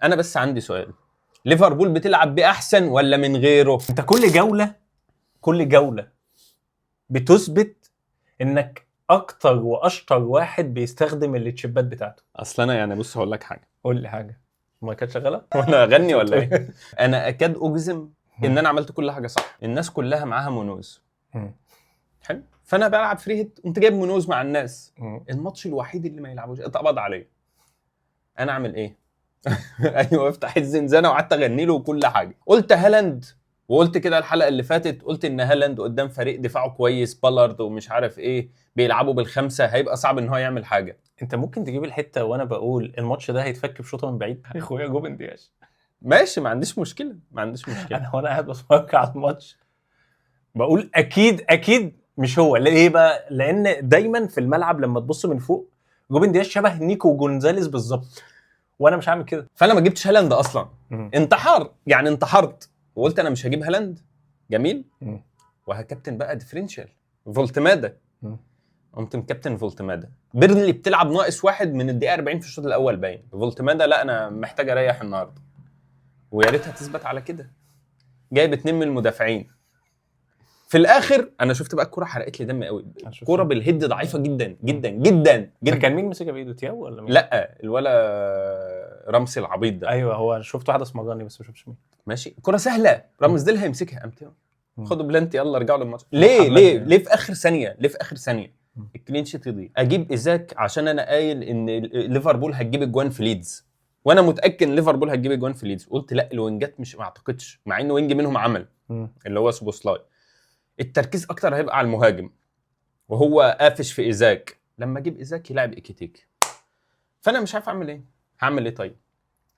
انا بس عندي سؤال، ليفربول بتلعب باحسن ولا من غيره؟ انت كل جوله بتثبت انك اكتر واشطر واحد بيستخدم التشيبات بتاعته. اصل انا يعني بص هقول لك حاجه. قول لي حاجه، ما كانت شغاله وانا اغني ولا ايه؟ انا اكاد اجزم ان انا عملت كل حاجه صح. الناس كلها معاها مونوز، حلو، فانا بلعب فري هيت، قمت جايب مونوز مع الناس. الماتش الوحيد اللي ما يلعبوش اتقبض عليه، انا اعمل ايه؟ ايوه افتح الزنزانه وقعدت اغني له وكل حاجه. قلت هالاند، وقلت كده الحلقه اللي فاتت، قلت ان هالاند قدام فريق دفاعه كويس بالارد ومش عارف ايه بيلعبوا بالخمسه، هيبقى صعب ان هو يعمل حاجه. انت ممكن تجيب الحته وانا بقول الماتش ده هيتفك بشوطه من بعيد. اخويا جوبن دياش ماشي، ما عنديش مشكله. انا وانا قاعد بتفرج على الماتش بقول اكيد مش هو. ليه بقى؟ لان دايما في الملعب لما تبص من فوق جوبن دياش شبه نيكو جونزاليز بالظبط، وانا مش هعمل كده. فانا ما جبتش هالاند اصلا. انتحار يعني، انتحرت وقلت انا مش هجيب هالاند. جميل. وهكابتن بقى ديفرنشال فولتمادا. قمت مكابتن فولتمادا. بيرنلي بتلعب ناقص واحد من الدقيقه 40 في الشوط الاول باين. فولتمادا لا انا محتاج اريح النهارده، ويا ريتها تثبت على كده. جايب 2 من المدافعين. في الاخر انا شفت بقى الكوره حرقت لي دم قوي. الكوره بالهيد ضعيفه جدا جدا جدا جدا. كان مين مسكها بايده؟ تياو ولا مين؟ لا الولا رمسي العبيط ده. ايوه هو شفت واحد اسمراني بس ما شفتش مين. ماشي الكوره سهله، رامز ديل هيمسكها. قمت خدوا بلانتي يلا رجعوا للماتش. ليه في اخر ثانيه الكلين شيت يضيع. اجيب ايزاك عشان انا قايل ان ليفربول هتجيب اجوان في ليدز، وانا متاكد ان ليفربول هتجيب اجوان في ليدز. قلت لا الوينجات مش، ما اعتقدش، مع انه وينج منهم عمل اللي هو سوبوسلاي. التركيز اكتر هيبقى على المهاجم، وهو قافش في ايزاك. لما اجيب ايزاك يلعب ايكيتيك، فانا مش عارف اعمل ايه. هعمل ايه طيب؟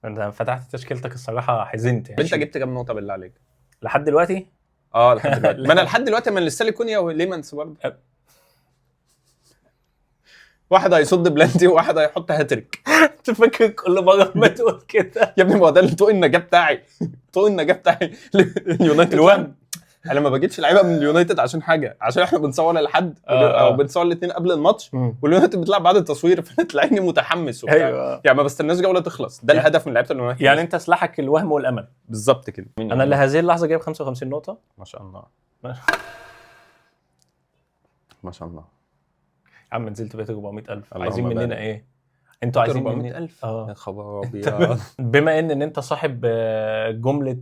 انت فتحت تشكيلتك الصراحه حزنت يعني. انت جبت كام نقطه بالله عليك لحد دلوقتي؟ لحد دلوقتي. ما انا لحد دلوقتي من لسه لي كونيا وليمانس برضه. واحد هيصد بلانتي وواحد هيحط هاتريك. تفكر كل مره ما تقول كده يا ابني ما هو ده طوق النجاه بتاعي. طوق النجاه بتاعي اليونايتد. الوهم انا ما بجيبش لعيبه من اليونايتد عشان حاجه، عشان احنا بنصور لحد او بنصور الاثنين قبل الماتش، واليونايتد بتلعب بعد التصوير، فتلاقيني متحمس وبتاع. أيوة. يعني ما بستناش جوله تخلص، ده الهدف من لعيبه اليونايتد. يعني انت سلاحك الوهم والامل بالظبط كده. انا لهذه اللحظه جايب 55 نقطه. ما شاء الله ما شاء الله. عم نزلت بقيت 400,000. عايزين مننا ايه؟ انتوا عايزين 400,000 يا خبر ابيض. بما ان انت صاحب جمله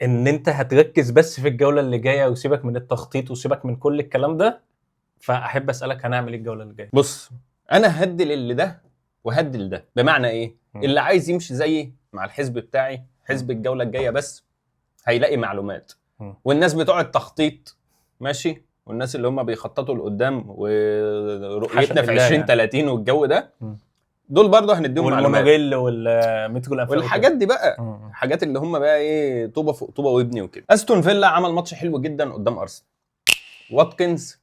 ان انت هتركز بس في الجوله اللي جايه وسيبك من التخطيط وسيبك من كل الكلام ده، فاحب اسالك هنعمل ايه الجوله اللي جايه؟ بص انا هدل اللي ده وهدل ده. بمعنى ايه؟ اللي عايز يمشي زيي مع الحزب بتاعي، حزب الجوله الجايه بس، هيلاقي معلومات. والناس بتوع التخطيط ماشي، والناس اللي هم بيخططوا لقدام ورؤيتنا في 2030 والجو ده، دول برضه هنديهم معلومات. والمونوريل والمترو الانفاق والحاجات دي بقى حاجات اللي هم بقى ايه، طوبه فوق طوبه وابني وكده. استون فيلا عمل ماتش حلو جدا قدام ارسنال. واتكنز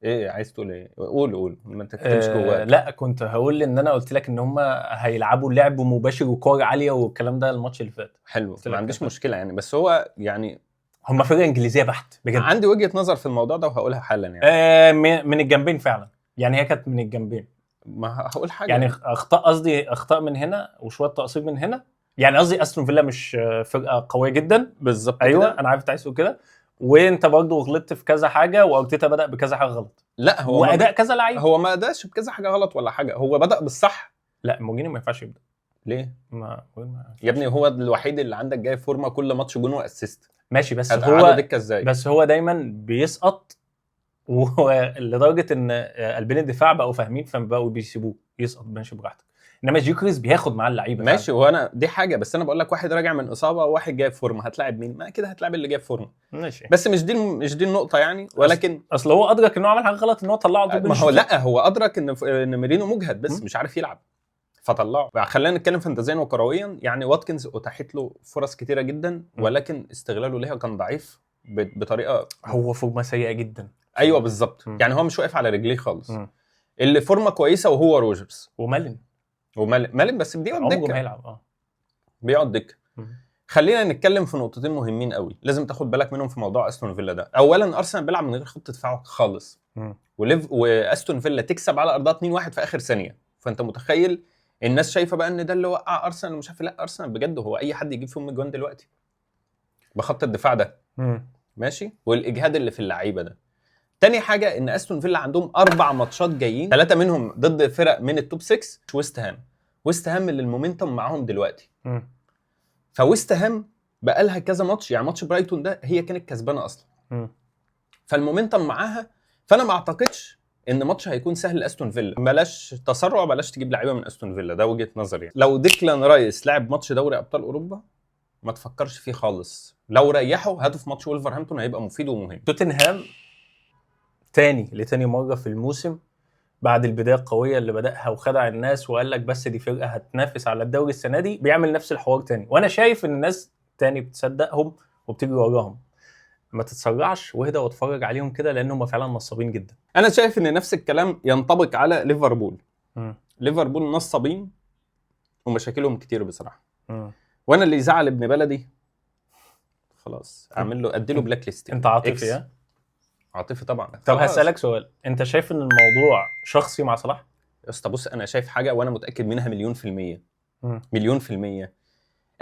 ايه عايز تقول ايه؟ قول ما انت كنتش جواك. لا كنت هقول ان انا قلت لك ان هم هيلعبوا لعب مباشر وكوره عاليه والكلام ده الماتش اللي فات. حلو ما عنديش مشكله يعني، بس هو يعني هم فرقه انجليزيه بحت بجد. عندي وجهه نظر في الموضوع ده وهقولها حالا يعني. من الجنبين فعلا يعني، هي كانت من الجنبين. ما هقول حاجه يعني اخطاء من هنا وشويه تقصير من هنا. يعني قصدي استون فيلا مش فرقه قويه جدا بالظبط. ايوه كده. انا عارف تعيس كده، وانت برضه غلطت في كذا حاجه، وارتيتا بدا بكذا حاجه غلط. لا هو واداء كذا لعيب. هو ما اداش بكذا حاجه غلط ولا حاجه، هو بدا بالصح. لا موجيني ما ينفعش يبدا. ليه؟ يا ابني هو الوحيد اللي عندك جاي فورمه كل ماتش جون واسيست. ماشي بس هو دايما بيسقط، ولدرجه ان قلبين الدفاع بقوا فاهمين فبقوا بيسيبوه يسقط ماشي براحتك. انما جيوكريس بياخد مع اللعيبه ماشي. وانا دي حاجه، بس انا بقول لك واحد راجع من اصابه وواحد جاي فورمه، هتلاعب مين؟ ما كده هتلاعب اللي جاي فورمه. ماشي. بس مش دي النقطه يعني، ولكن اصل هو ادرك ان هو عمل حاجه غلط، ان هو طلعه ضد. ما هو لا هو ادرك ان ميرينو مجهد بس مش عارف يلعب، فطلعه. خلينا نتكلم فانتازيا وكرويا. يعني واتكنز اتاحت له فرص كتيره جدا، ولكن استغلاله ليها كان ضعيف بطريقه. هو فورمه سيئه جدا. ايوه بالظبط. يعني هو مش واقف على رجليه خالص. اللي فورمه كويسه وهو روجرز ومالن بس بيقعد دكه. عمره ما يلعب بيقعد دكه. خلينا نتكلم في نقطتين مهمين قوي لازم تاخد بالك منهم في موضوع استون فيلا ده. اولا ارسنال بيلعب من غير خطه دفاع خالص، واستون فيلا تكسب على ارضها 2-1 في اخر ثانيه. فانت متخيل الناس شايفه بقى ان ده اللي وقع ارسنال ومش عارف. لا ارسنال بجد هو اي حد يجيب فيهم اجوان دلوقتي بخط الدفاع ده ماشي، والاجهاد اللي في اللعيبه ده. تاني حاجه ان استون فيلا عندهم 4 ماتشات جايين 3 منهم ضد فرق من التوب 6. ويست هام اللي المومنتم معاهم دلوقتي. فويست هام بقى لها كذا ماتش، يعني ماتش برايتون ده هي كانت كسبانه اصلا. فالمومنتم معاها، فانا ما اعتقدش ان ماتش هيكون سهل لاستون فيلا. بلاش تسرع، بلاش تجيب لعيبه من استون فيلا، ده وجهه نظري. لو ديكلان رايس لعب ماتش دوري ابطال اوروبا ما تفكرش فيه خالص. لو ريحه هاته في ماتش وولفرهامبتون هيبقى مفيد ومهم. توتنهام لتاني مره في الموسم بعد البدايه القويه اللي بداها وخدع الناس وقال لك بس دي فرقه هتنافس على الدوري السنه دي، بيعمل نفس الحوار تاني. وانا شايف ان الناس تاني بتصدقهم وبتجري وراهم. ما تتسرعش واهدى واتفرج عليهم كده، لان هم فعلا نصابين جدا. انا شايف ان نفس الكلام ينطبق على ليفربول. ليفربول نصابين ومشاكلهم كتير بصراحه. وانا اللي يزعل ابن بلدي خلاص اعمل له اديله بلاك ليست. انت عاطفي يا عاطفي طبعا. طب هسألك سؤال، انت شايف ان الموضوع شخصي مع صلاح؟ يا اسطى بص، انا شايف حاجه وانا متاكد منها 1,000,000%.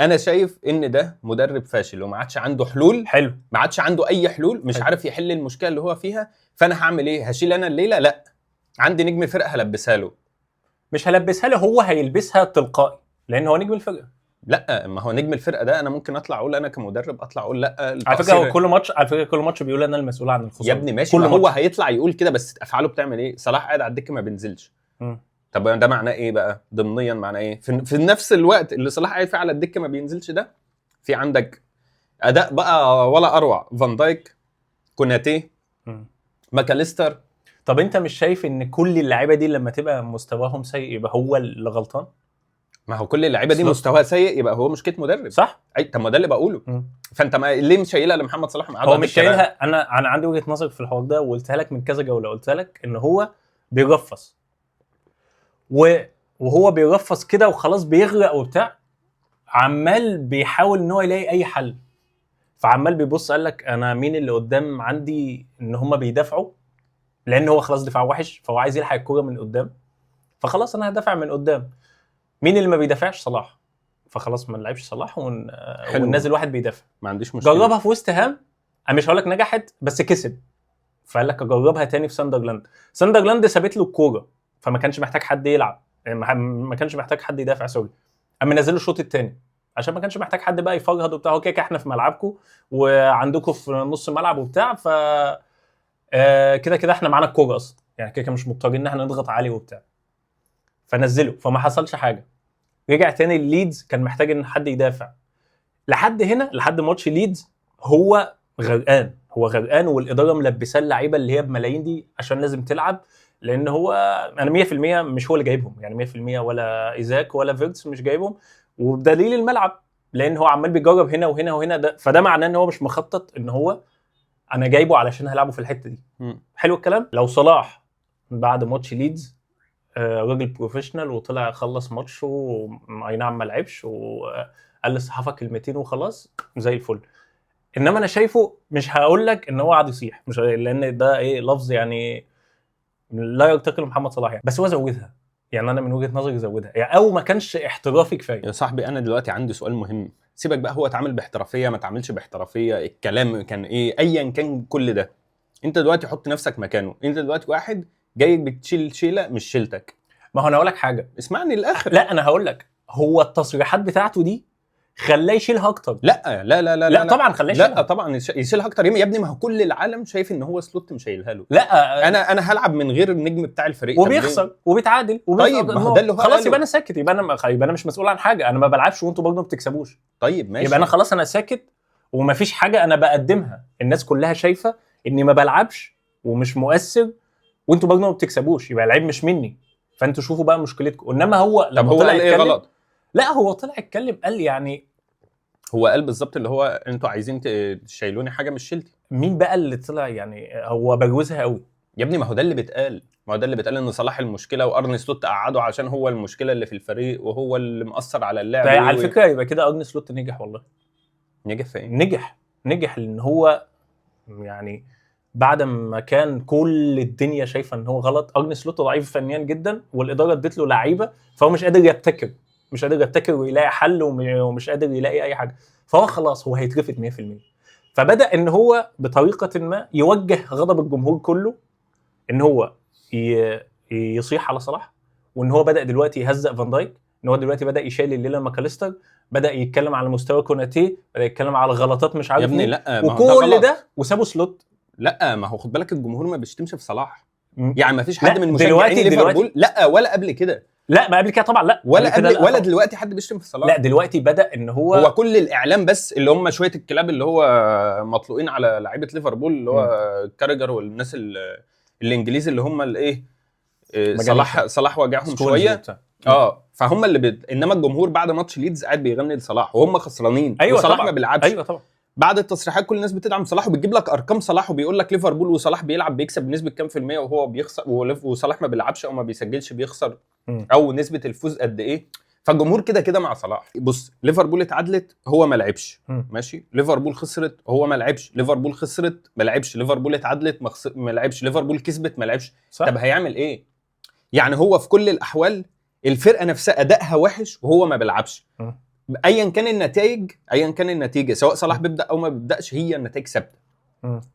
انا شايف ان ده مدرب فاشل وما عادش عنده حلول. حلو. ما عادش عنده اي حلول، مش عارف يحل المشكله اللي هو فيها. فانا هعمل ايه؟ هشيل انا الليله؟ لا، عندي نجم فرقه هلبسها له. مش هلبسها له، هو هيلبسها تلقائي لان هو نجم الفرقه. لا، ما هو نجم الفرقه ده انا ممكن اطلع اقول انا كمدرب اطلع اقول لا. على فكره هو كل ماتش بيقول انا المسؤول عن الخساره. يا ابني ماشي، ما هو هيطلع يقول كده، بس افعاله بتعمل ايه؟ صلاح قاعد على الدكه ما بينزلش. طب ده معناه ايه بقى ضمنيا؟ معناه ايه؟ في نفس الوقت اللي صلاح قاعد فيه على الدكه ما بينزلش ده، في عندك اداء بقى ولا اروع. فان دايك، كوناتي، ماكاليستر. طب انت مش شايف ان كل اللعيبه دي لما تبقى مستواهم سيء يبقى هو اللي غلطان؟ ما هو كل اللعيبه دي مستواها سيء يبقى هو مشكله مدرب، صح؟ اي طب ما ده اللي بقوله. فانت ما ليه مش شايلها لمحمد صلاح؟ هو مش شايلها. انا عندي وجهه نظر في الحوار ده وقلتها لك من كذا جوله. قلت لك ان هو بيرفص وهو بيرفص كده وخلاص بيغرق وبتاع، عمال بيحاول ان هو يلاقي اي حل. فعمال بيبص قال لك انا مين اللي قدام عندي ان هم بيدافعوا، لان هو خلاص دفاع وحش فهو عايز يلحق الكوره من قدام، فخلاص انا هدافع من قدام. مين اللي ما بيدافعش؟ صلاح. فخلاص ما نلعبش صلاح وننزل واحد بيدافع. ما عنديش مشكله. جربها في ويست هام، انا مش هقول لك نجحت بس كسب. فقال لك اجربها تاني في ساندرلاند سابت له الكوره فما كانش محتاج حد يلعب، ما كانش محتاج حد يدافع. سوري، اما نزل له الشوط الثاني عشان ما كانش محتاج حد بقى يفرهد وبتاع. هو كده احنا في ملعبكم وعندكم في نص الملعب وبتاع، ف كده احنا معانا الكوره اصلا، يعني كده مش مضطرين ان احنا نضغط عليه وبتاع. فنزله فما حصلش حاجه. رجع تاني الليدز كان محتاج ان حد يدافع. لحد هنا، لحد ماتش ليدز هو غرقان والاداره ملبساه اللعيبه اللي هي بملايين دي عشان لازم تلعب، لان هو انا 100% مش هو اللي جايبهم، يعني 100% ولا ايزاك ولا فيرتس مش جايبهم، وبدليل الملعب لان هو عمال بيجرب هنا وهنا وهنا. ده فده معناه ان هو مش مخطط ان هو انا جايبه علشان هلعبه في الحته دي. حلو الكلام. لو صلاح بعد ماتش ليدز راجل بروفيشنال وطلع خلص ماتشه اي نعم ما لعبش وقال للصحافه كلمتين وخلاص زي الفل. انما انا شايفه مش هقول لك ان هو قاعد يصيح، مش لان ده ايه لفظ يعني لا يرتقي لمحمد صلاح يعني، بس هو زودها. يعني انا من وجهه نظري زودها يعني، او ما كانش احترافي كفايه. يا صاحبي انا دلوقتي عندي سؤال مهم، سيبك بقى هو اتعامل باحترافيه ما اتعاملش باحترافيه، الكلام كان ايه ايا كان كل ده. انت دلوقتي حط نفسك مكانه، انت دلوقتي واحد جاي بتشيل شيله مش شيلتك. ما هو انا هقول لك حاجه، اسمعني للاخر. لا انا هقول لك، هو التصريحات بتاعته دي خلاه يشيلها اكتر. لا لا لا لا لا طبعا خلاه يشيلها. لا طبعا يشيلها اكتر يا ابني، ما هو كل العالم شايف ان هو سلوت مش هيلها له. لا انا هلعب من غير النجم بتاع الفريق وبيخسر وبيتعادل طيب ما هو ده اللي هو خلاص يبقى انا ساكت، يبقى انا مش مسؤول عن حاجه، انا ما بلعبش وانتوا برضه ما بتكسبوش. طيب ماشي، يبقى انا خلاص انا ساكت ومفيش حاجه انا بقدمها، الناس كلها شايفه اني ما بلعبش ومش مؤثر وانتوا برضه ما بتكسبوش، يبقى العيب مش مني، فانتوا شوفوا بقى مشكلتكم. انما هو لما طلع قال ايه غلط؟ لا هو طلع اتكلم قال يعني هو قال بالظبط اللي هو انتوا عايزين تشيلوني حاجه مش شيلتي. مين بقى اللي طلع يعني هو بجوزها قوي يا ابني؟ ما هو ده اللي بيتقال، ان صلاح المشكله وارني سلوت قعده عشان هو المشكله اللي في الفريق وهو اللي مأثر على اللعب. على فكره يبقى كده ارني سلوت نجح والله. نجح في ايه؟ نجح ان هو يعني بعد ما كان كل الدنيا شايفه ان هو غلط. ارني سلوت ضعيف فنيا جدا، والاداره ادت له لعيبه، فهو مش قادر يبتكر ويلاقي حل، ومش قادر يلاقي اي حاجه. فهو خلاص هو هيترفد 100%. فبدا ان هو بطريقه ما يوجه غضب الجمهور كله ان هو يصيح على صلاح، وان هو بدا دلوقتي يهزق فان دايك، ان هو دلوقتي بدا يشيل الليله ماكاليستر، بدا يتكلم على مستوى كوناتي، بدا يتكلم على غلطات مش يا عارف ابني ايه، لا، ما هو ده وكل غلط. ده وسابوا سلوت. لا ما هو خد بالك الجمهور ما بيشتمش في صلاح، م. يعني ما فيش لا، حد من دلوقتي- مشجعين ليفربول لا ولا قبل كده لا ما قبل كده طبعا، لا ولا كده قبل لا ولا طبعاً. دلوقتي حد بيشتم في صلاح. لا دلوقتي بدا ان هو هو كل الاعلام بس اللي هم شويه الكلاب اللي هو مطلوقين على لعيبه ليفربول اللي هو كارجر والناس الانجليزي اللي هم الايه، صلاح واجعهم شويه. فهم اللي انما الجمهور بعد ماتش ليدز قاعد بيغني لصلاح وهم خسرانين. أيوة وصلاح طبعًا. ما بيلعبش. ايوه طبعا. بعد التصريحات كل الناس بتدعم صلاح وبتجيب لك ارقام صلاح وبيقول لك ليفربول وصلاح بيلعب بيكسب بنسبه كام في الميه وهو بيخسر، وصلاح ما بيلعبش او ما بيسجلش بيخسر، او نسبه الفوز قد ايه. فالجمهور كده كده مع صلاح. بص ليفربول اتعادلت هو ما لعبش ماشي، ليفربول خسرت هو ما لعبش، ليفربول خسرت ما لعبش، ليفربول اتعادلت ما لعبش، ليفربول كسبت ما لعبش. طب هيعمل ايه؟ يعني هو في كل الاحوال الفرقه نفسها ادائها وحش وهو ما بيلعبش. ايا كان النتيجه سواء صلاح بيبدا او ما بيبداش هي النتائج ثابته،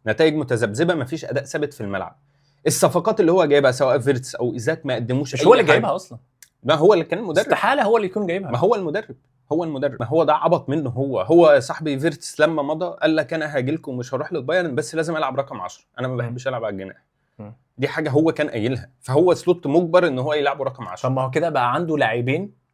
نتائج متذبذبه، ما فيش اداء ثابت في الملعب. الصفقات اللي هو جايبها سواء فيرتس او ايزاك ما قدموش مش هو اللي جايبها اصلا، ما هو اللي كان المدرب، استحاله هو اللي يكون جايبها. ما هو المدرب ما هو ده عبط منه. هو صاحبي فيرتس لما مضى قال لك انا هاجي لكم مش هروح للبايرن بس لازم العب رقم 10، انا ما بحبش العب على الجناح. دي حاجه هو كان قايلها، فهو سلوت مجبر ان هو يلعبه رقم 10. طب ما هو كده بقى عنده لاعبين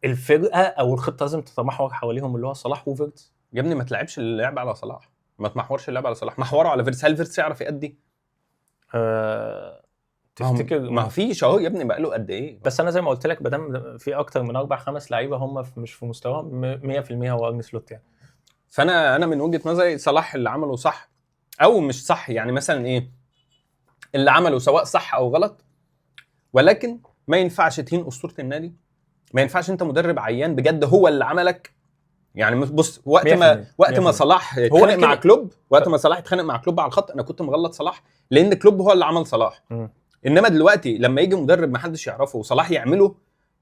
الفرقه او الخطه لازم تتمحور حواليهم اللي هو صلاح وفيرتس. يا ابني ما تلعبش اللعب على صلاح، ما تمحورش اللعب على صلاح، محوره على فيرتس. هل فيرتس يعرف يأدي؟ تفتكر ما فيش اهو يا ابني بقى له قد ايه. بس انا زي ما قلت لك بدل في اكتر من 4-5 لعيبه هم مش في مستواهم 100% هو ارني سلوت يعني. فانا من وجهه نظري صلاح اللي عمله صح او مش صح، يعني مثلا ايه اللي عمله سواء صح او غلط، ولكن ما ينفعش تهين اسطوره النادي، ما ينفعش انت مدرب عيان بجد هو اللي عملك. يعني بص وقت ما صلاح اتخانق مع كلوب، ما صلاح اتخانق مع كلوب على الخط انا كنت مغلط صلاح لان كلوب هو اللي عمل صلاح. انما دلوقتي لما يجي مدرب ما حدش يعرفه وصلاح يعمله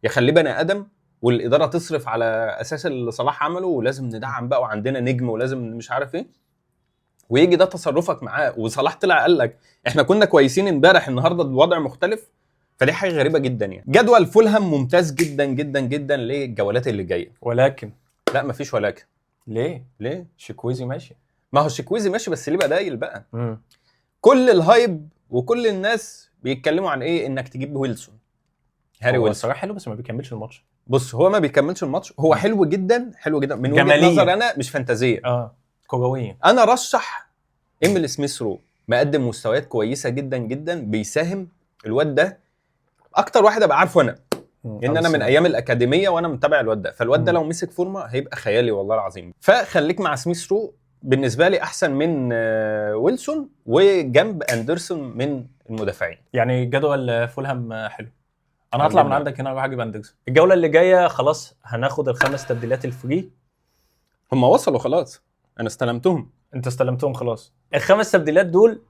يخليه بني ادم، والاداره تصرف على اساس اللي صلاح عمله ولازم ندعم بقى وعندنا نجم ولازم مش عارف ايه، ويجي ده تصرفك معاه وصلاح طلع قال لك احنا كنا كويسين امبارح النهارده الوضع مختلف. فدي حاجه غريبه جدا يعني. جدول فولهام ممتاز جدا جدا جدا للجولات اللي جايه، ولكن لا مفيش ولكن. ليه شيكويزي ماشي. ما هو شيكويزي ماشي بس ليه بدايل بقى. كل الهايب وكل الناس بيتكلموا عن ايه انك تجيب ويلسون. هاري ويلسون صراحه حلو بس ما بيكملش الماتش. بص هو ما بيكملش الماتش، هو حلو جدا من وجهه نظر انا مش فانتازيه كرويا. انا رشح إيميل سميث رو، مقدم مستويات كويسه جدا جدا، بيساهم الواد ده اكتر واحد ابقى عارفه انا ان انا من ايام الاكاديميه وانا متابع الواد ده، فالواد ده لو مسك فورمه هيبقى خيالي والله العظيم. فخليك مع سميث رو بالنسبه لي احسن من ويلسون، وجنب اندرسون من المدافعين. يعني جدول فولهام حلو. انا هطلع من عندك هنا اروح اجيب اندرسون. الجوله اللي جايه خلاص هناخد ال5 تبديلات الفري. هم وصلوا خلاص، انا استلمتهم. انت استلمتهم خلاص. ال5 تبديلات دول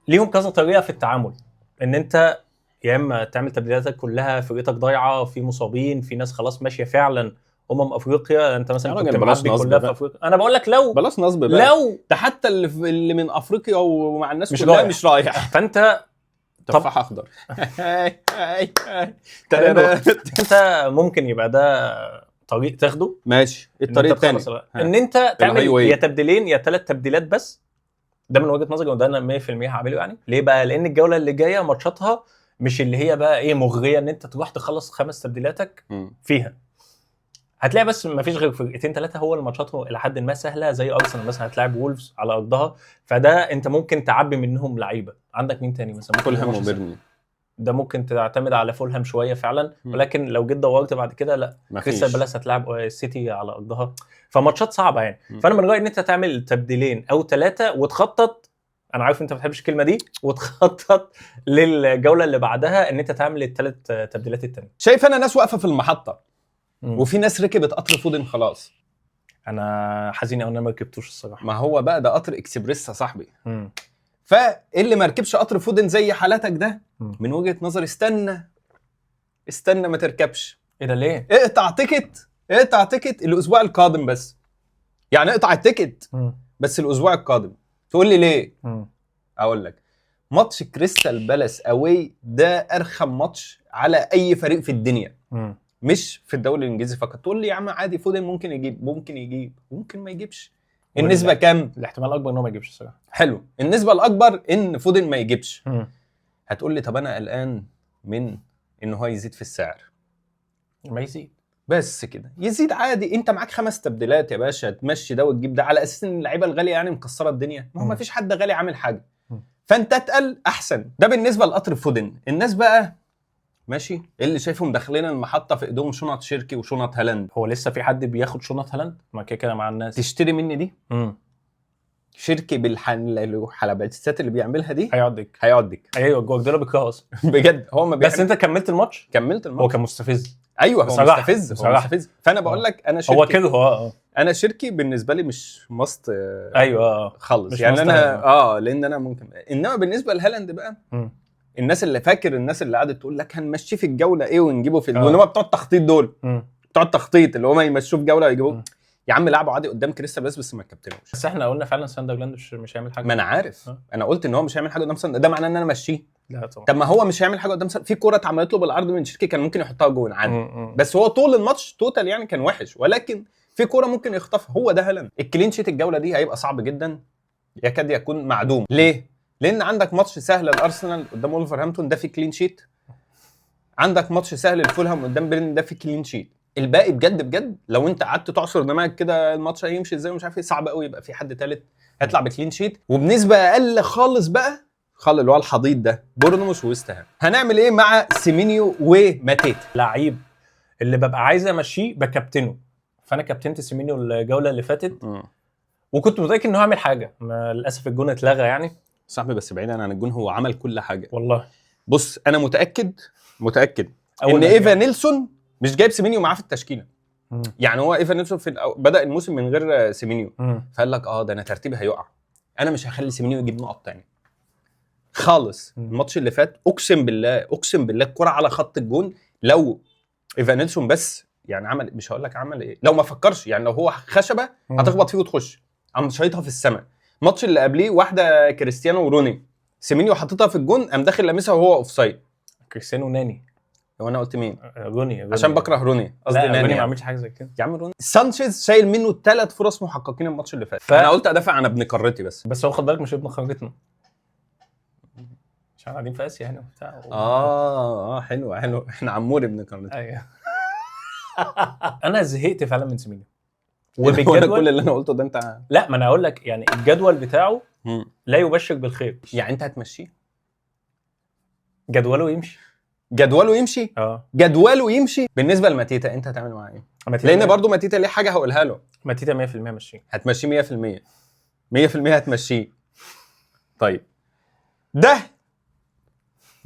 ليهم كذا طريقه في التعامل، ان انت يا اما تعمل تبديلاتك كلها فرقتك ضايعه، في مصابين، في ناس خلاص ماشيه فعلا افريقيا، انت مثلا كنت معبي كلها في افريقيا. انا بقول لك لو بلاش نصب بقى، لو ده حتى اللي من افريقيا ومع الناس مش كلها مش رايح فانت تفاح اخضر انت ممكن يبقى ده طريق تاخده ماشي. الطريق الثاني ان انت تعمل يا تبديلين يا 3 تبديلات بس. ده من وجهه نظري وده انا 100% هعمله. يعني ليه بقى؟ لان الجوله اللي جايه ماتشاتها مش اللي هي بقى ايه مغريه ان انت تروح تخلص 5 تبديلاتك فيها. هتلاقي بس ما فيش غير فرقتين 3 هو الماتشات الى حد ما سهله، زي ارسنال مثلا هتلاعب وولفز على ارضها، فده انت ممكن تعبي منهم لعيبه. عندك مين تاني مثلا؟ فولهام وبيرنلي، ده ممكن تعتمد على فولهام شويه فعلا، ولكن لو جيت دورت بعد كده لا، كريستال بالاس هتلاعب السيتي على ارضها، فماتشات صعبه يعني. فانا من رايي ان انت تعمل تبديلين او 3 وتخطط. انا عارف انت ما بتحبش الكلمه دي، وتخطط للجوله اللي بعدها ان انت تعمل ال3 تبديلات التانية. شايف انا ناس واقفه في المحطه وفي ناس ركبت قطر فودن خلاص. انا حزين قوي ان انا ما ركبتوش الصراحه. ما هو بقى ده قطر اكسبريس يا صاحبي. فاللي ما ركبش قطر فودن زي حالتك ده مم. من وجهة نظري استنى ما تركبش. ايه ده ليه؟ اقطع تيكت الاسبوع القادم بس. يعني اقطع التيكت بس الاسبوع القادم. تقول لي ليه؟ اقول لك. ماتش كريستال بالاس اوي ده ارخم ماتش على اي فريق في الدنيا. مش في الدوري الانجليزي فقط. تقول لي يا عم عادي فودن ممكن يجيب ممكن ما يجيبش. النسبه كام؟ الاحتمال الاكبر ان هو ما يجيبش الصراحه. حلو. النسبه الاكبر ان فودن ما يجيبش. هتقول لي طب انا قلقان من ان هو يزيد في السعر. ما يزيد بس كده يزيد عادي. انت معاك 5 تبديلات يا باشا، تمشي ده وتجيب ده على اساس ان اللعيبه الغاليه يعني مكسره الدنيا. ما هو ما فيش حد غالي عامل حاجه. فانت اتقل احسن. ده بالنسبه لقطر فودن. الناس بقى ماشي اللي شايفهم داخلين المحطه في ايدهم شنط شيركي وشنط هالاند. هو لسه في حد بياخد شنط هالاند؟ ما كده مع الناس. تشتري مني دي شيركي بالحلبات اللي بيعملها دي هيقعدك. ايوه جوارديولا بيكره اصلا. بجد هو ما بس انت كملت الماتش. هو كان مستفز. ايوه هو مستفز. فانا بقول لك انا شيركي هو كده انا شيركي بالنسبه لي مش ماست. ايوه خالص يعني انا لان انا ممكن. انما بالنسبه لهالاند بقى الناس اللي قعدت تقول لك هنمشيه في الجوله ايه ونجيبه في الجوله بتوع التخطيط دول. بتوع التخطيط اللي هم يمشوه في جوله ويجيبوه. يا عم لعبوا عادي قدام كريستال بس ما كابتنوش. بس احنا قلنا فعلا ساندرلاند مش هيعمل حاجه. ما انا عارف. انا قلت ان هو مش هيعمل حاجه قدام ده معناه ان انا امشيه. لا طبعا. طب ما هو مش هيعمل حاجه قدام في كوره اتعملت له بالعرض من شيركي كان ممكن يحطها جون عادي. بس هو طول الماتش توتال يعني كان وحش. ولكن في كوره ممكن يخطفها. هو ده هالاند. الكلين شيت الجوله دي هيبقى صعب جدا. يكاد يكون معدوم. ليه؟ لان عندك ماتش سهل الارسنال قدام ولفرهامبتون ده في كلين شيت. عندك ماتش سهل الفولهام قدام بيرن ده في كلين شيت. الباقي بجد لو انت قعدت تعصر دماغك كده الماتش هيمشي ازاي ومش عارف ايه صعب قوي يبقى في حد ثالث هيطلع بكلين شيت. وبنسبه اقل خالص بقى اللي هو الحضيض ده بورنموث وويست هام. هنعمل ايه مع سيمينيو وماتيتا؟ لعيب اللي ببقى عايز امشيه بكابتنه. فانا كابتنت سيمينيو الجوله اللي فاتت وكنت متاكد انه هيعمل حاجه. للاسف الجون اتلغى يعني صاحبي. بس بعيدا عن الجون هو عمل كل حاجه والله. بص انا متاكد ان ايفا نيلسون مش جايب سيمينيو معاه في التشكيله. يعني هو ايفا نيلسون بدا الموسم من غير سيمينيو. فقال لك ده انا ترتيبي هيقع. انا مش هخلي سيمينيو يجيب نقط تاني خالص. الماتش اللي فات اقسم بالله الكره على خط الجون. لو ايفا نيلسون بس يعني عمل مش هقول لك عمل ايه. لو ما فكرش يعني لو هو خشبه هتخبط فيه وتخش. قام شايطها في السماء. الماتش اللي قبليه واحده كريستيانو وروني سيمينيو حطيتها في الجون قام داخل لمسها وهو اوفسايد. كريستيانو ناني. هو انا قلت مين؟ روني. عشان بكره روني. قصدي ناني. روني ما عملش حاجه زي كده يا عم. روني سانشيز شايل منه 3 فرص محققين الماتش اللي فات. انا قلت ادافع عن ابن قارتي بس هو خد بالك مش ابن قارتنا عشان قاعدين في اسيا هنا وبتاع. حلو احنا عمور ابن قارتي. ايوه. انا زهقت فعلا من سيمينيو. وبالجدول كل اللي انا قلته ده انت. لا ما انا اقول لك يعني الجدول بتاعه لا يبشر بالخير. يعني انت هتمشيه جدوله يمشي. جدوله يمشي. بالنسبه لماتيتا انت هتعمل معاه ايه؟ لان برضو ماتيتا ليه حاجه هقولها له. ماتيتا 100% مشيه. هتمشيه 100% هتمشيه. طيب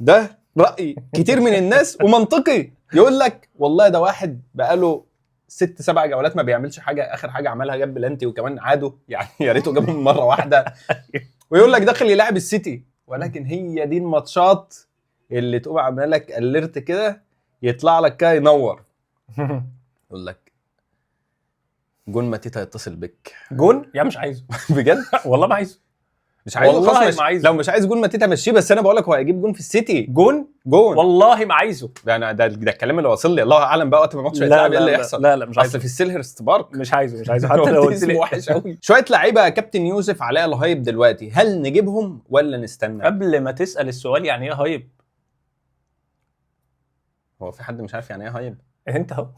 ده راي كتير من الناس ومنطقي. يقول لك والله ده واحد بقاله 6-7 جولات ما بيعملش حاجه. اخر حاجه عملها جاب بلانتي وكمان عاده يعني يا ريته جابهم مره واحده. ويقول لك داخل يلاعب السيتي. ولكن هي دي الماتشات اللي تقوم عامله لك اليرت كده يطلع لك كده ينور. يقول لك جون ماتيتا يتصل بك. جون يا مش عايزه. بجد والله ما عايزه. مش عايزه والله ما عايزه. لو مش عايز جون ماتيتا مشيه. بس انا بقول لك هو هيجيب جون في السيتي. جون والله ما عايزه. ده الكلام اللي واصل لي. الله اعلم بقى وقت ما الماتش هيتلعب ايه اللي يحصل. لا مش عايزه. اصل في السيلهرست بارك مش عايزه حتى لو قلت لي وحش قوي. شويه لعيبه كابتن يوسف علاء الهايب دلوقتي. هل نجيبهم ولا نستنى؟ قبل ما تسال السؤال يعني ايه هايب؟ هو في حد مش عارف يعني ايه هايب؟ انت اهو.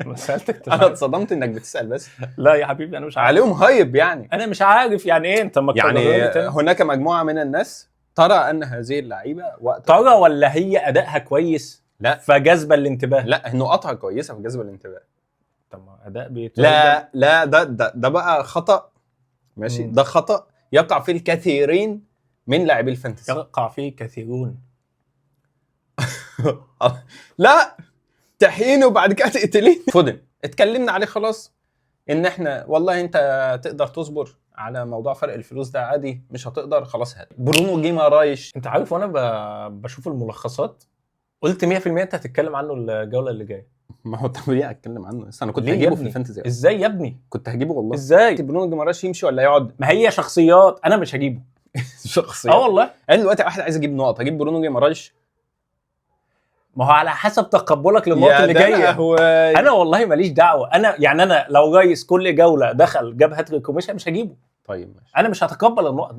ما سالتك. انا اتصدمت انك بتسال بس. لا يا حبيبي انا مش عارف. عليهم هايب يعني. انا مش عارف يعني ايه. انت ما يعني هناك مجموعه من الناس ترى ان هذه اللعيبه وقت ترى ولا هي ادائها كويس؟ لا فجذب الانتباه. لا نقاطها كويسه في جذب الانتباه. طب ما اداء لا ده بقى خطا. ماشي. ده خطا يقع فيه الكثيرين من لاعبي الفانتسي. يقع فيه كثيرون. لا تحيينه وبعد كده تقتلين. فودن اتكلمنا عليه خلاص ان احنا والله انت تقدر تصبر على موضوع فرق الفلوس ده عادي، مش هتقدر خلاص هات برونو جيمارايش. انت عارف وانا بشوف الملخصات قلت 100% انت هتتكلم عنه الجوله اللي جايه. ما هو طبيعي اتكلم عنه، بس انا كنت ليه يا هجيبه في ابني؟ الفانتزي. ازاي يا ابني؟ كنت هجيبه والله. ازاي؟ برونو جيمارايش يمشي ولا يقعد؟ ما هي شخصيات، انا مش هجيبه. شخصيا والله. انا دلوقتي واحد عايز اجيب نقط، اجيب برونو جيمارايش. ما هو على حسب تقبلك للنقط اللي جايه. هو انا والله ماليش دعوه، انا لو جايز كل جوله دخل جاب هاتريك كوميشن مش هجيبه. طيب ماشي. انا مش هتقبل النقط.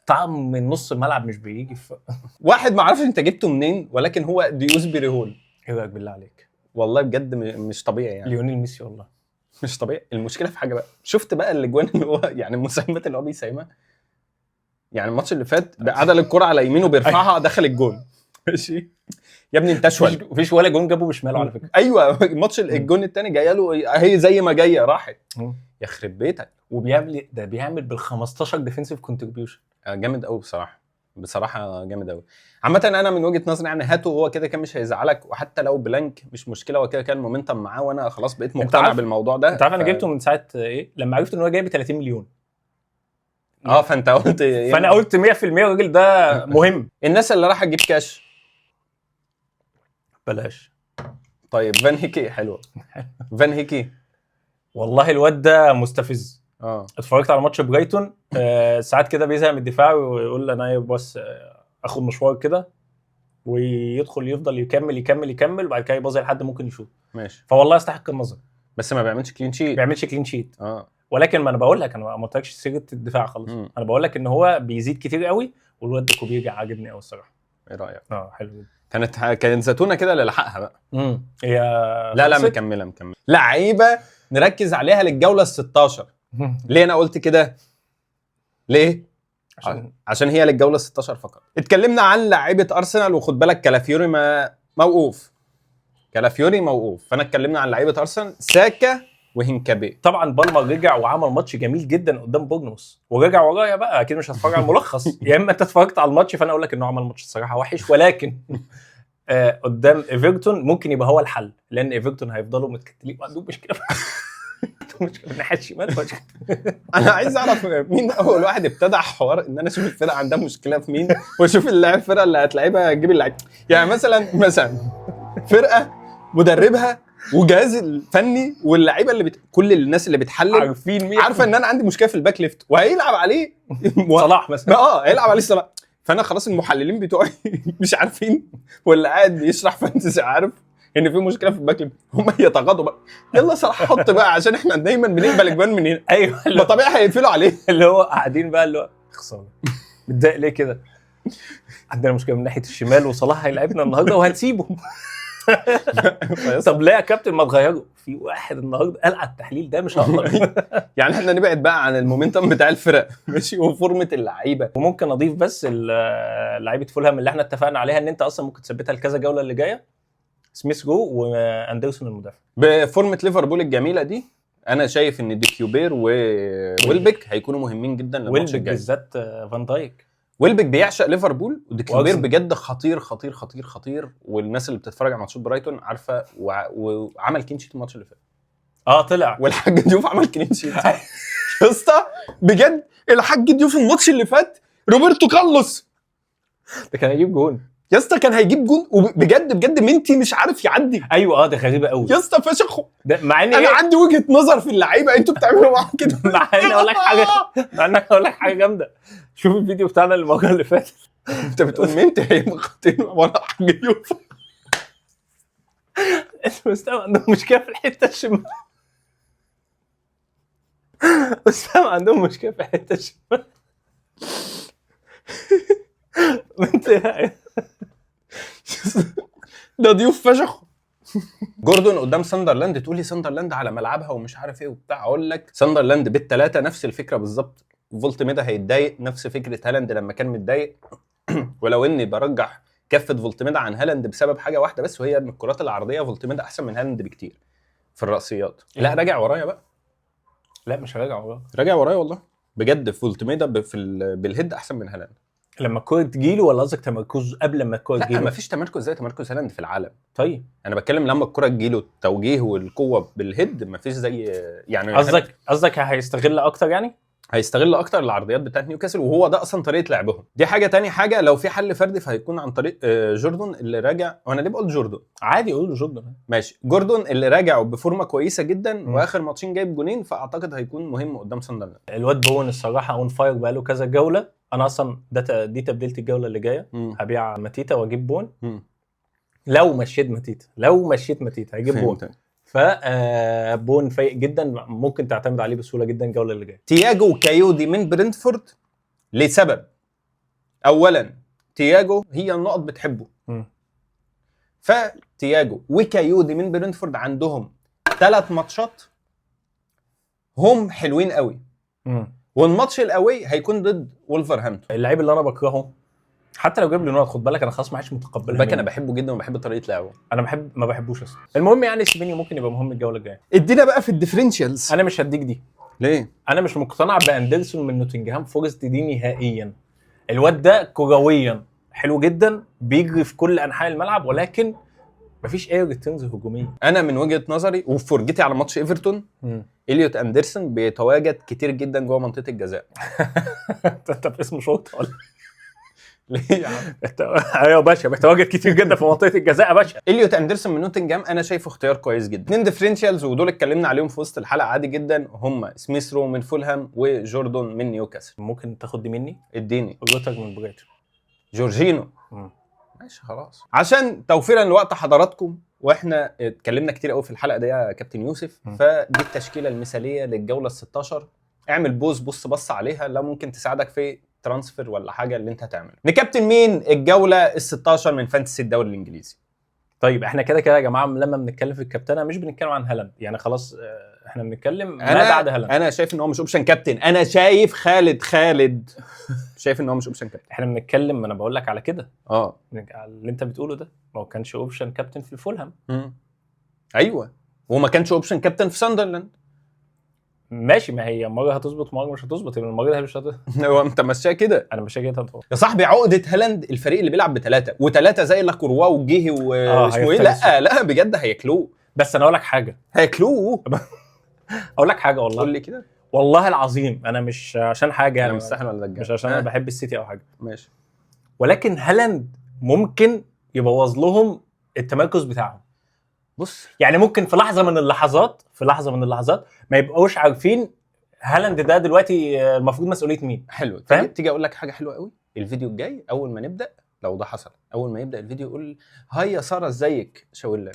طعم من نص الملعب مش بيجي في واحد ما اعرفش انت جبته منين، ولكن هو ديوسبي هول. ايه رايك بالله عليك؟ والله بجد مش طبيعي يعني. ليونيل ميسي والله مش طبيعي. المشكله في حاجه بقى، شفت بقى الاجوان اللي هو يعني المساهمات اللي هو بيساهمها. يعني الماتش اللي فات عدل الكره على يمينه بيرفعها دخل الجون. ماشي يا ابني انت اشول. مفيش ولا جون جابه بشماله على فكره. ايوه الماتش الجون الثاني جايه له هي زي ما جايه راحت. يخرب بيتك. بيعمل بال 15 ديفنسيف كونتريبيوشن. جامد قوي بصراحه جامد قوي. عامه انا من وجهه نظري يعني هاته، هو كده كان مش هيزعلك، وحتى لو بلانك مش مشكله، هو كده كان المومنتم معاه، وانا خلاص بقيت مقتنع بالموضوع ده. انت عارف انا جبته من ساعه ايه؟ لما عرفت ان هو جايب 30 مليون. فانت قلت فانا قلت 100% الراجل ده مهم. الناس اللي راح تجيب كاش بلاش. طيب فان هيكي حلو. فان هيكي والله الواد ده مستفز. اتفرجت على ماتش برايتون. ساعات كده بيزهق من الدفاع ويقول انا بس اخد مشوار كده، ويدخل يفضل يكمل وبعد كده يبازي لحد ممكن يشوط. ماشي. فوالله يستحق النظر، بس ما بيعملش كلين شيت. ولكن ما انا بقول لك، انا ما قلتلكش سيره الدفاع خالص. انا بقول لك ان هو بيزيد كتير قوي، والواد ده كوبيجي عاجبني قوي الصراحه. ايه رايك؟ حلو جدا. كانت زيتونه كده اللي لحقها بقى. هي لا مكمله لعيبه نركز عليها للجوله ال16. ليه انا قلت كده؟ ليه؟ عشان هي للجوله ال16 فقط. اتكلمنا عن لاعيبه ارسنال، وخد بالك كالافيوري موقوف. فانا اتكلمنا عن لاعيبه ارسنال ساكا وهنكابي. طبعا بالمر رجع وعمل ماتش جميل جدا قدام بورنموث، ورجع ورايا بقى. اكيد مش هتفرج على الملخص يا اما انت اتفرجت على الماتش، فانا اقول لك انه عمل ماتش الصراحه وحش، ولكن قدام ايفرتون ممكن يبقى هو الحل، لان ايفرتون هيفضلوا متكتلين وعندهم مشكله مشكله من ناحيه الشمال. انا عايز اعرف مين اول واحد ابتدع حوار ان انا اشوف الفرقه عندها مشكله في مين، واشوف الفرقه اللي هتلاعبها تجيب اللعيب. يعني مثلا فرقه مدربها وجهاز الفني واللعيبه كل الناس اللي بتحلل عارفه ان انا عندي مشكله في الباك ليفت، وهيلعب عليه صلاح مثلا. هيلعب عليه صلاح. فانا خلاص المحللين بتوعي مش عارفين، واللي قاعد بيشرح فانتزي عارف ان في مشكله في الباك ليفت، هم يتغاضوا بقى. يلا صلاح حط بقى، عشان احنا دايما بنقبل اجوان من هنا. ايوه ما طبيعي هيقفلوا عليه. اللي هو قاعدين بقى اللي هو خساره متضايق ليه كده؟ عندنا مشكله من ناحيه الشمال، وصلاح هيلعبنا النهارده وهنسيبه. طب ليه يا كابتن ما تغيره؟ في واحد النهارده قال على التحليل ده مش هقدر. يعني احنا نبعد بقى عن المومنتم بتاع الفرق ماشي، وفورمه اللعيبه. وممكن اضيف بس لعيبه فولهام اللي احنا اتفقنا عليها ان انت اصلا ممكن تثبتها لكذا جوله اللي جايه، سميث جو واندرسون المدافع. بفورمه ليفربول الجميله دي انا شايف ان ديكيوبير وويلبك هيكونوا مهمين جدا للماتش الجاي. بالذات فان دايك. ويلبك بيعشق ليفربول، وديكيوبير بجد خطير خطير خطير خطير، والناس اللي بتتفرج على ماتشات برايتون عارفه، وعمل كلين شيت الماتش اللي فات. طلع والحاج ديوف عمل كلين شيت. يا اسطى بجد الحاج ديوف الماتش اللي فات روبرتو كارلوس ده كان هيجيب جون يا اسطى، كان هيجيب جون، وبجد بجد منتي مش عارف يعدي. ايوه ده غريبه قوي يا اسطى فشخه. مع ان انا عندي وجهه نظر في اللعيبه، انتوا بتعملوا معاهم كده. مع ان اقول لك حاجه جامده. شوف الفيديو بتاعنا المره اللي فاتت. انت بتقول منتي هيبقى خطين ولا حاجه يوسف. اسلام عندهم مشكله في الحته الشمال. اسلام عندهم مشكله في الحته الشمال. ده ضيوف فشخ. جوردون قدام ساندرلاند، تقول لي ساندرلاند على ملعبها ومش عارف ايه وبتاع. اقول لك ساندرلاند بالثلاثه نفس الفكره بالظبط. فولتميدا هيتضايق نفس فكره هالاند لما كان متضايق. ولو اني برجح كفه فولتميدا عن هالاند بسبب حاجه واحده بس، وهي ان الكرات العرضيه فولتميدا احسن من هالاند بكتير في الرأسيات. لا راجع ورايا بقى. لا مش هراجع ورايا، راجع ورايا والله بجد. فولتميدا بالهيد احسن من هالاند لما الكوره تجيله، ولا قصدك تمركز قبل ما الكوره تجيله؟ لا مفيش تمركز زي تمركز هالاند في العالم. طيب انا بتكلم لما الكره تجيله التوجيه والقوه بالهيد مفيش زي يعني. قصدك هيستغل اكتر يعني. هيستغل اكتر العرضيات بتاعت نيوكاسل، وهو ده اصلا طريقه لعبهم. دي حاجه. تاني حاجه لو في حل فردي فهيكون عن طريق جوردون اللي راجع. وانا ليه بقول جوردون؟ عادي قول له جوردن. ماشي، جوردون اللي راجع بفورمه كويسه جدا واخر ماتشين جايب جونين، فاعتقد هيكون مهم قدام ساندرلاند. الواد بون الصراحه اون فاير بقاله كذا جوله. انا اصلا دي تبديلة الجوله اللي جايه. هبيع ماتيتا واجيب بون. لو مشيت ماتيتا هجيب بون. فبون فايق جدا، ممكن تعتمد عليه بسهوله جدا الجوله اللي جايه. تياجو وكايودي من برنتفورد لسبب. اولا تياجو هي النقط بتحبه، فتياجو وكايودي من برنتفورد عندهم 3 ماتشات هم حلوين قوي. والماتش الاوي هيكون ضد وولفرهامبتون، اللعيب اللي انا بكرهه حتى لو جاب لي نقط. خد بالك انا خلاص ما عادش متقبلها. باك انا بحبه جدا وبحب طريقه لعبه. انا ما بحبوش اصلا. المهم يعني سيمينيو ممكن يبقى مهم الجوله الجايه. ادينا بقى في الديفرنشالز. انا مش هديك دي. ليه؟ انا مش مقتنع باندرسون من نوتنجهام فورست دي نهائيا. الواد ده كرويا حلو جدا، بيجري في كل انحاء الملعب، ولكن مفيش اي ريتيرنز هجوميه. انا من وجهه نظري وفرجتي على ماتش ايفرتون، إليوت أندرسون بيتواجد كتير جدا جوه منطقه الجزاء. انت باسم شرطه ولا ليه يا عم؟ ايوه يا باشا، بيتواجد كتير جدا في منطقه الجزاء يا باشا. إليوت أندرسون من نوتنجهام انا شايفه اختيار كويس جدا. 2 ديفرنشالز ودول اتكلمنا عليهم في وسط الحلقه عادي جدا، هم سميث رو من فولهام وجوردون من نيوكاسل. ممكن تاخد دي مني؟ اديني. روتر من برايتون. جورجينو. ماشي خلاص. عشان توفيرا لوقت حضراتكم، واحنا اتكلمنا كتير قوي في الحلقه دي يا كابتن يوسف، فدي التشكيله المثاليه للجوله ال16. اعمل بص عليها، لا ممكن تساعدك في ترانسفير ولا حاجه اللي انت هتعمله. نكابتن مين الجوله ال16 من فانتسي الدوري الانجليزي؟ طيب احنا كده يا جماعه لما بنتكلم في الكابتنه مش بنتكلم عن هالاند، يعني خلاص احنا بنتكلم ما بعد هالاند. انا شايف ان هو مش اوبشن كابتن. انا شايف خالد شايف ان هو مش اوبشن كابتن. احنا بنتكلم، ما انا بقول لك على كده اللي انت بتقوله ده، ما هو كانش اوبشن كابتن في الفولهام. ايوه، وما كانش اوبشن كابتن في ساندرلاند. ماشي، ما هي مره هتظبط مره مش هتظبط. المره دي مش هو انت ماشيه كده. انا ماشيه كده يا صاحبي. عقده هالاند الفريق اللي بيلعب ب3 و3 زي لاكوروا وجيهي واسمه ايه. لا بجد هياكلوه. بس انا اقول لك حاجه، هياكلوه. اقول لك حاجه والله. قول لي كده. والله العظيم انا مش عشان حاجه يعني، انا مستحيل ولا دجال، مش عشان انا بحب السيتي او حاجه. ماشي. ولكن هالاند ممكن يبوظ لهم التمركز بتاعهم. بص يعني ممكن في لحظه من اللحظات ما يبقوش عارفين هالاند ده دلوقتي المفروض مسؤوليه مين. حلو. تيجي اقول لك حاجه حلوه قوي. الفيديو الجاي اول ما نبدا، لو ده حصل اول ما يبدا الفيديو، يقول هيا ساره ازيك شاور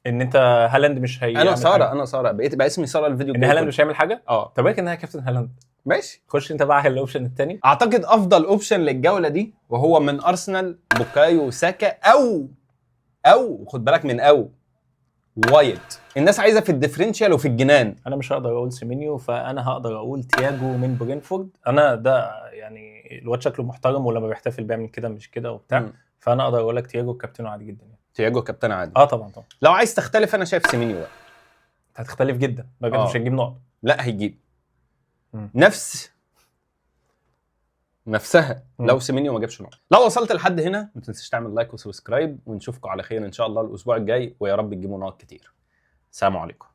ان انت هالاند مش هي. انا ساره بقيت بقى اسمي ساره الفيديو ان هالاند مش هيعمل حاجه. طب بالك انها كابتن هالاند. ماشي، خش انت بقى على الاوبشن الثاني. اعتقد افضل اوبشن للجوله دي وهو من ارسنال بوكايو ساكا او خد بالك من وايت. الناس عايزه في الديفرنشال وفي الجنان. انا مش هقدر اقول سيمينيو، فانا هقدر اقول تياجو من برينفورد. انا ده يعني الواد شكله محترم، ولما بيحتفل بيعمل كده مش كده وبتاع. فانا اقدر اقول لك تياجو كابتن عادي جدا يعني. تياجو كابتن عادي. طبعا. لو عايز تختلف انا شايف سيمينيو بقى. هتختلف جدا بجد. مش هنجيب نقط. لا هيجيب نفسها لو سيمينيو ما جابش نقط. لو وصلت لحد هنا ما تنساش تعمل لايك وسبسكرايب، ونشوفكم على خير ان شاء الله الاسبوع الجاي، ويا رب تجيبوا نقط كتير. السلام عليكم.